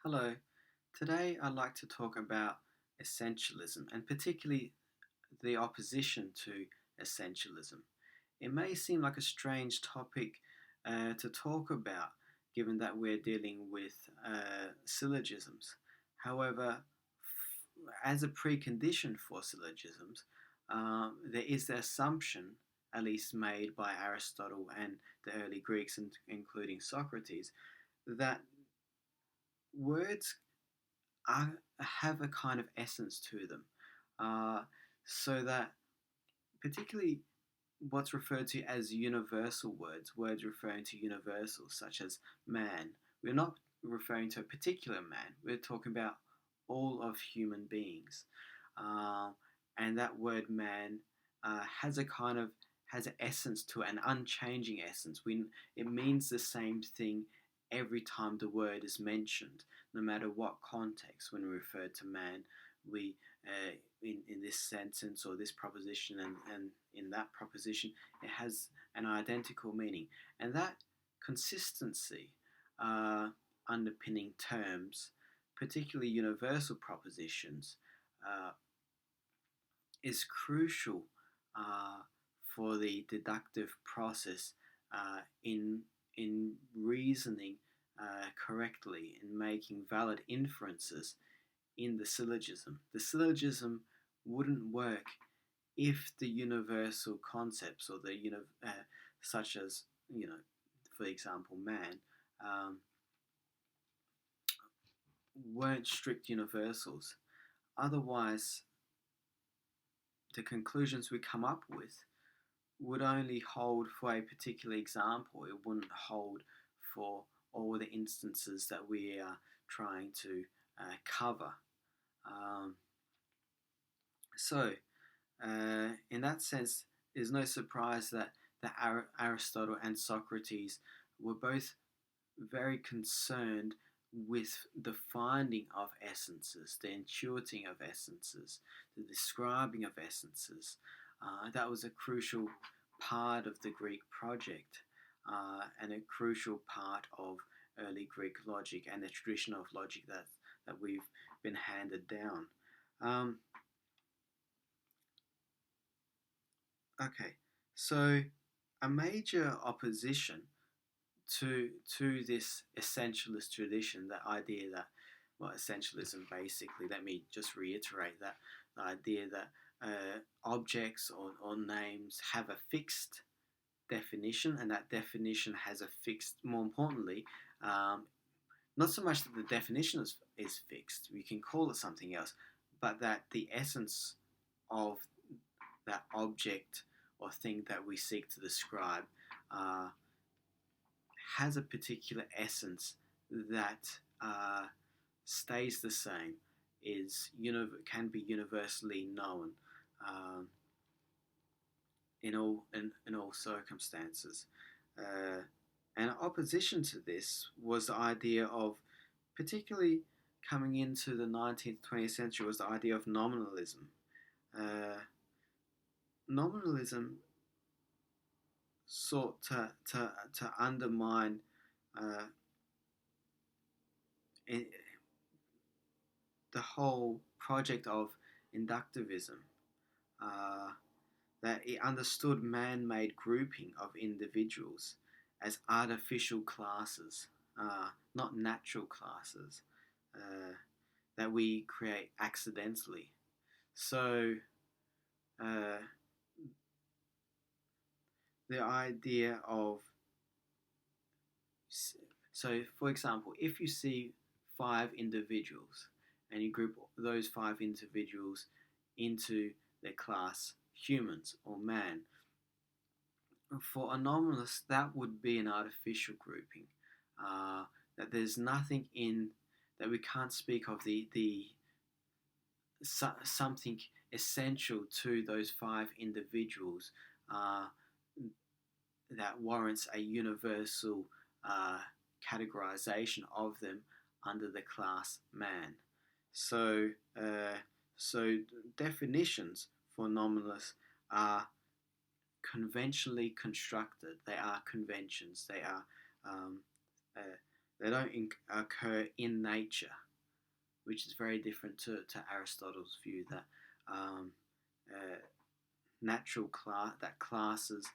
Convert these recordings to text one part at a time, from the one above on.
Hello. Today I'd like to talk about essentialism and particularly the opposition to essentialism. It may seem like a strange topic to talk about given that we're dealing with syllogisms. However, as a precondition for syllogisms, there is the assumption, at least made by Aristotle and the early Greeks, including Socrates, that words have a kind of essence to them, uh, so that particularly what's referred to as universal words, words referring to universals such as man, we're not referring to a particular man. We're talking about all of human beings, uh, and that word man has a kind of has an essence to it, an unchanging essence. It means the same thing every time the word is mentioned, no matter what context. When we refer to man, we in this sentence or this proposition and in that proposition, it has an identical meaning. And that consistency underpinning terms, particularly universal propositions, uh, is crucial for the deductive process in reasoning correctly, in making valid inferences in the syllogism. The syllogism wouldn't work if the universal concepts or such as, for example, man, um, weren't strict universals. Otherwise, the conclusions we come up with would only hold for a particular example. It wouldn't hold for all the instances that we are trying to cover. Um, so, in that sense, there's no surprise that Aristotle and Socrates were both very concerned with the finding of essences, the intuiting of essences, the describing of essences. That was a crucial part of the Greek project and a crucial part of early Greek logic and the tradition of logic that we've been handed down. Okay, so a major opposition to this essentialist tradition, the idea that, well, essentialism basically, let me just reiterate that, the idea that objects or names have a fixed definition, and that definition has a fixed, more importantly, not so much that the definition is fixed, we can call it something else, but that the essence of that object or thing that we seek to describe has a particular essence that stays the same, can be universally known in all circumstances. And opposition to this was the idea of, particularly coming into the 19th, 20th century, was the idea of nominalism. Nominalism sought to undermine uh, the whole project of inductivism, uh, that it understood man-made grouping of individuals as artificial classes, not natural classes, that we create accidentally. So uh, the idea of, so for example, if you see five individuals and you group those five individuals into their class humans or man, for a nominalist that would be an artificial grouping, that there's nothing in that we can't speak of the something essential to those five individuals that warrants a universal categorization of them under the class man. So, so definitions for nominalists are conventionally constructed. They are conventions. They are They don't occur in nature, which is very different to Aristotle's view that um, uh, natural classes,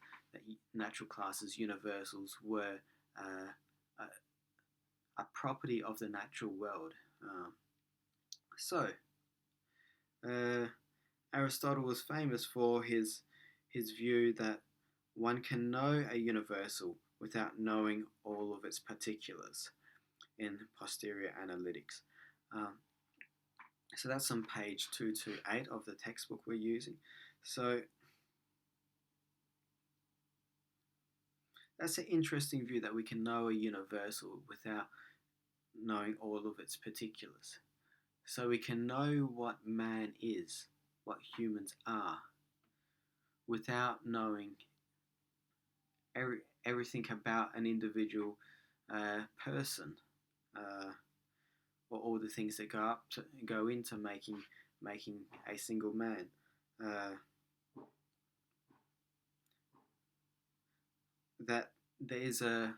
universals were a, a property of the natural world. So uh, Aristotle was famous for his view that one can know a universal without knowing all of its particulars in posterior analytics. Um, so that's on page 228 of the textbook we're using. So that's an interesting view that we can know a universal without knowing all of its particulars. So we can know what man is, what humans are, without knowing everything about an individual person, uh, or all the things that go into making a single man. Uh, that there is a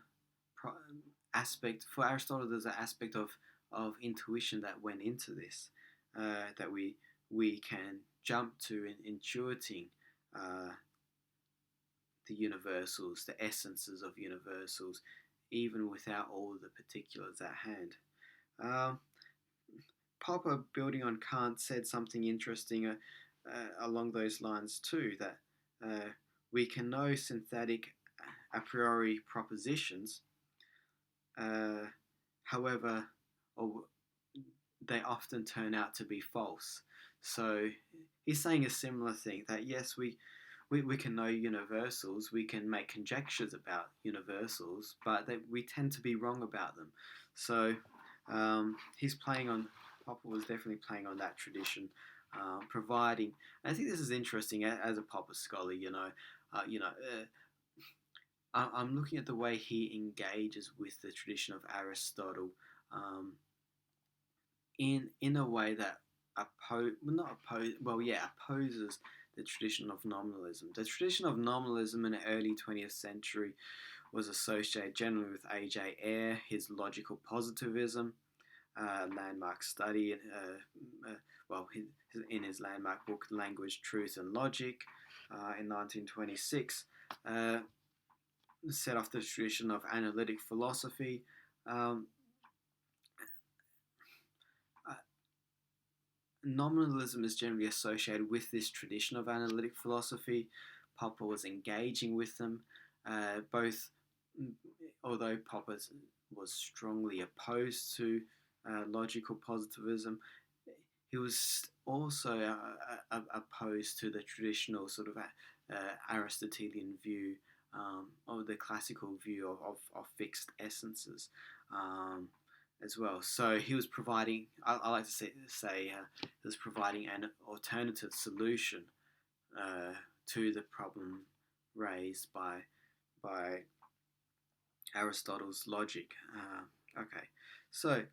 aspect for Aristotle. There's an aspect of intuition that went into this, that we can jump to in intuiting the universals, the essences of universals, even without all the particulars at hand. Um, Popper, building on Kant, said something interesting along those lines too, that we can know synthetic a priori propositions, uh, however, or they often turn out to be false. So he's saying a similar thing, that yes, we can know universals, we can make conjectures about universals, but we tend to be wrong about them. So he's playing on, Popper was definitely playing on that tradition, providing. And I think this is interesting as a Popper scholar. I'm looking at the way he engages with the tradition of Aristotle, um, in a way that opposes the tradition of nominalism. The tradition of nominalism in the early 20th century was associated generally with A.J. Ayer, his logical positivism, landmark study, in his landmark book Language, Truth and Logic in 1926, set off the tradition of analytic philosophy. Um, Nominalism is generally associated with this tradition of analytic philosophy. Popper was engaging with them, both, although Popper was strongly opposed to logical positivism, he was also opposed to the traditional sort of Aristotelian view, or the classical view of fixed essences. As well. So he was providing, I like to say he was providing an alternative solution to the problem raised by Aristotle's logic. Okay, so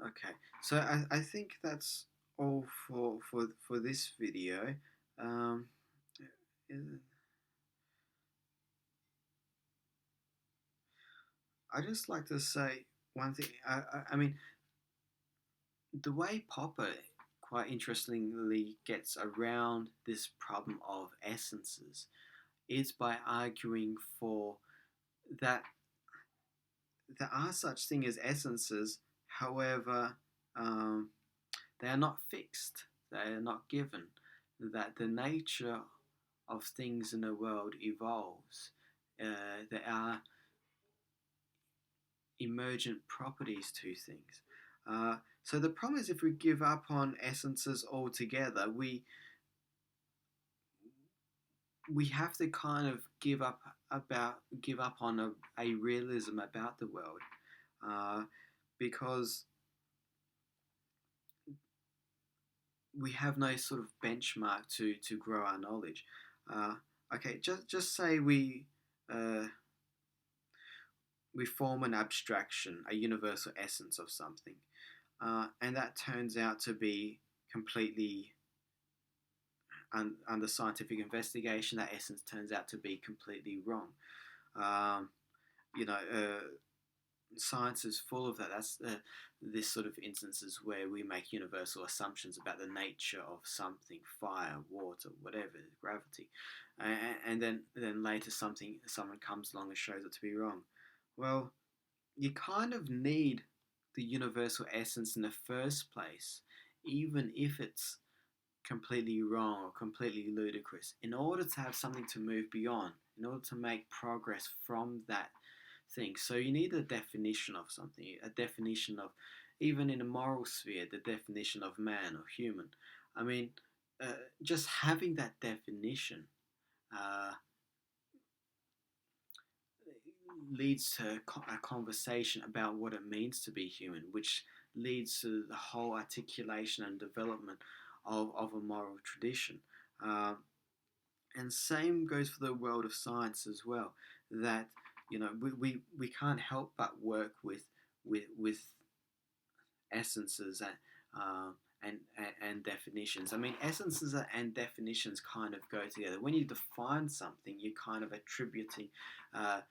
okay, so I think that's all for this video. Um, I just like to say one thing. I mean, the way Popper quite interestingly gets around this problem of essences is by arguing for that there are such things as essences, however, they are not fixed, they are not given, that the nature of things in the world evolves. There are emergent properties to things. So the problem is, if we give up on essences altogether, we have to kind of give up on a realism about the world, because we have no sort of benchmark to grow our knowledge. Okay, just say we we form an abstraction, a universal essence of something, and that turns out to be completely under scientific investigation. That essence turns out to be completely wrong. Um, you know, science is full of that. That's this sort of instances where we make universal assumptions about the nature of something, fire, water, whatever, gravity, and then later someone comes along and shows it to be wrong. Well, you kind of need the universal essence in the first place, even if it's completely wrong or completely ludicrous, in order to have something to move beyond, in order to make progress from that thing. So you need a definition of something, a definition of, even in a moral sphere, the definition of man or human. I mean, just having that definition uh, leads to a conversation about what it means to be human, which leads to the whole articulation and development of a moral tradition. Um, and same goes for the world of science as well. That we can't help but work with essences and definitions. I mean, essences and definitions kind of go together. When you define something, you're kind of attributing uh,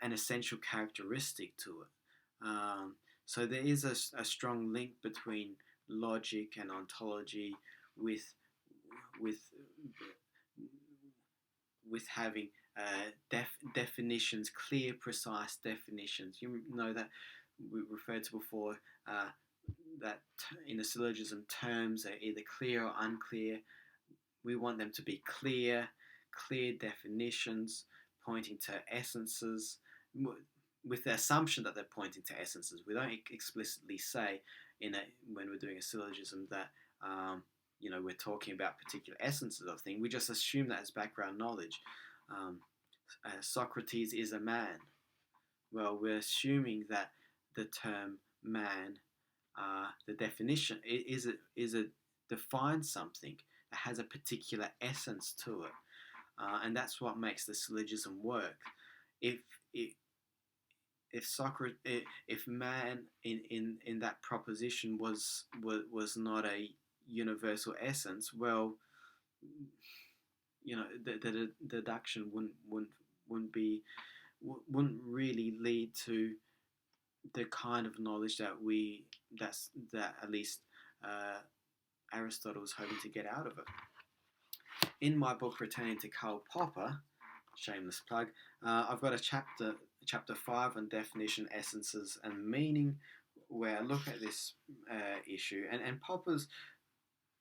an essential characteristic to it. So there is a strong link between logic and ontology with with with having definitions, clear, precise definitions. You know that we referred to before, that in the syllogism, terms are either clear or unclear. We want them to be clear definitions pointing to essences, with the assumption that they're pointing to essences. We don't explicitly say when we're doing a syllogism that we're talking about particular essences of things. We just assume that as background knowledge. Socrates is a man. Well, we're assuming that the term man, the definition is it defines something that has a particular essence to it, and that's what makes the syllogism work. If Socrates, if man in that proposition was not a universal essence, well, the deduction wouldn't really lead to the kind of knowledge that at least Aristotle was hoping to get out of it. In my book, Returning to Karl Popper, shameless plug, I've got a chapter 5 on definition, essences, and meaning, where I look at this issue, and Popper's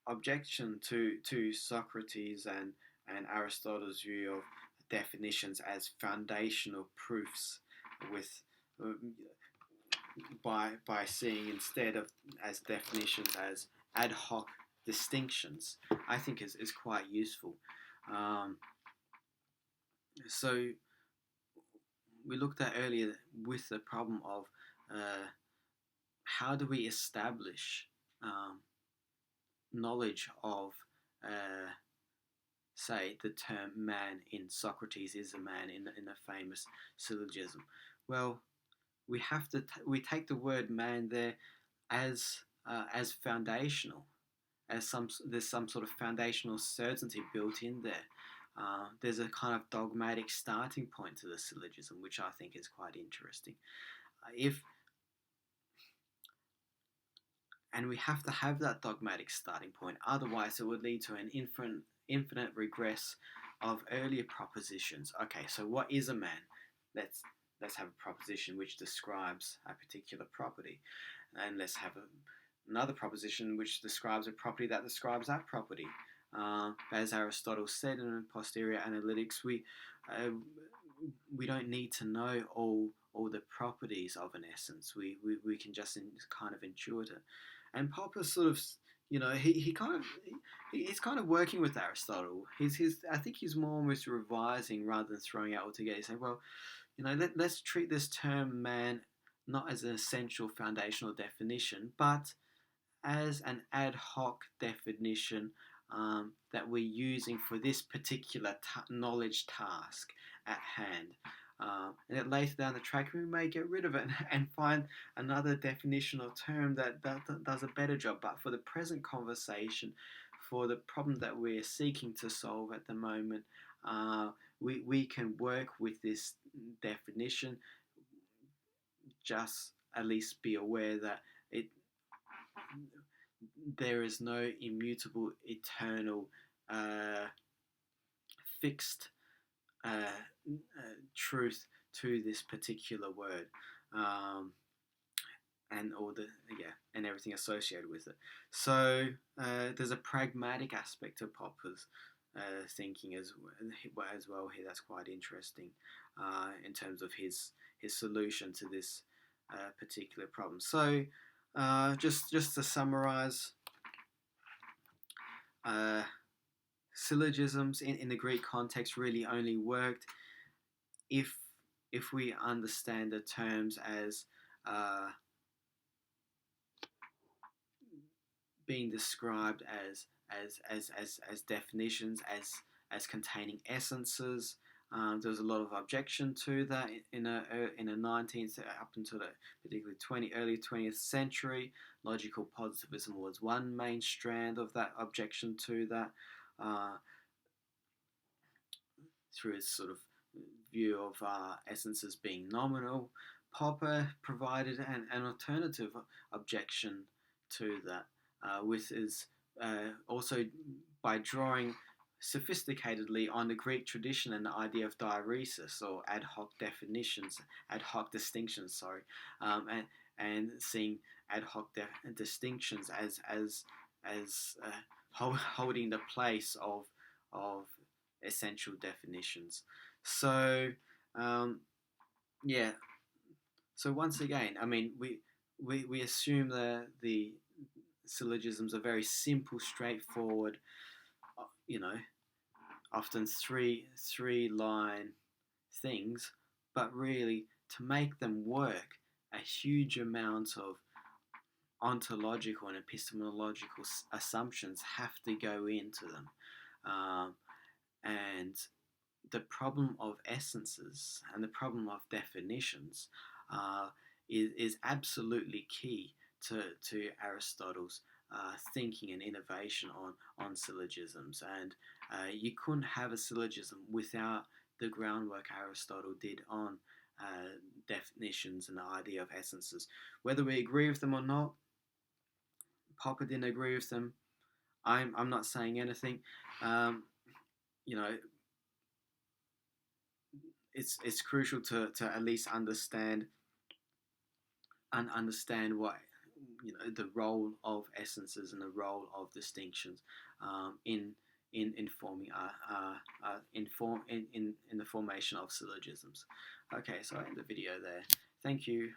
objection to Socrates and Aristotle's view of definitions as foundational proofs, with by seeing instead of as definitions as ad hoc distinctions, I think is quite useful. So we looked at earlier with the problem of how do we establish knowledge of, say, the term man in Socrates is a man in a famous syllogism. Well, we have to we take the word man there as foundational, as there's some sort of foundational certainty built in there. There's a kind of dogmatic starting point to the syllogism, which I think is quite interesting. And we have to have that dogmatic starting point, otherwise it would lead to an infinite regress of earlier propositions. Okay, so what is a man? Let's have a proposition which describes a particular property, and let's have another proposition which describes a property that describes that property. As Aristotle said in posterior analytics, we don't need to know all the properties of an essence. We can just kind of intuit it. And Popper sort of, he's kind of working with Aristotle. I think he's more almost revising rather than throwing out altogether. He's saying, well, let's treat this term man not as an essential foundational definition, but as an ad hoc definition that we're using for this particular knowledge task at hand. And then later down the track, we may get rid of it and find another definition or term that does a better job. But for the present conversation, for the problem that we're seeking to solve at the moment, we can work with this definition. Just at least be aware that it there is no immutable, eternal, fixed truth to this particular word, and all the and everything associated with it. So there's a pragmatic aspect of Popper's thinking as well here. That's quite interesting in terms of his solution to this particular problem. So just to summarize, syllogisms in the Greek context really only worked if we understand the terms as being described as definitions, as containing essences. There was a lot of objection to that in a 19th up until the particularly early 20th century. Logical positivism was one main strand of that objection to that, through its sort of view of essences being nominal. Popper provided an alternative objection to that, with his also by drawing sophisticatedly on the Greek tradition and the idea of diaresis, or ad hoc distinctions, and seeing ad hoc distinctions as holding the place of essential definitions. So so once again, I mean, we assume that the syllogisms are very simple, straightforward, often three line things, but really to make them work, a huge amount of ontological and epistemological assumptions have to go into them, and the problem of essences and the problem of definitions is absolutely key to Aristotle's thinking and innovation on syllogisms. And you couldn't have a syllogism without the groundwork Aristotle did on definitions and the idea of essences. Whether we agree with them or not, Popper didn't agree with them. I'm not saying anything. It's crucial to at least understand what the role of essences and the role of distinctions in forming in the formation of syllogisms. Okay, so I end the video there. Thank you.